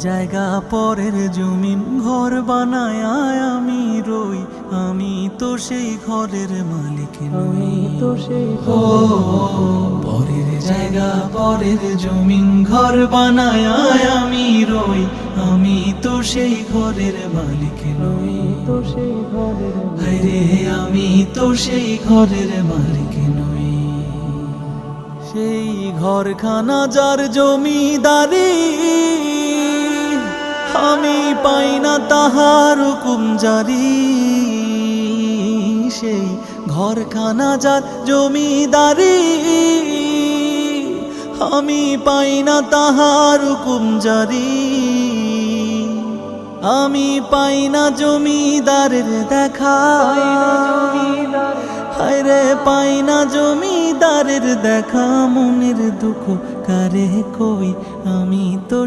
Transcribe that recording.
জায়গা পরের জমিন ঘর বানায় আমি রই, আমি তো সেই ঘরের মালিক নই। পরের জায়গা পরের জমিন ঘর বানায় আমি রই, আমি তো সেই ঘরের মালিক নই। হায়রে আমি তো সেই ঘরের মালিক নই। সেই ঘরখানা যার জমিদারি, আমি পাই না তাহার হুকুম জারি। সেই ঘরখানা যার জমিদারি, আমি পাই না তাহার হুকুম জারি। আমি পাই না জমিদারের দেখা, হায়রে পাই না জমিদারের দেখা। মনের দুঃখ কারে কই, আমি তো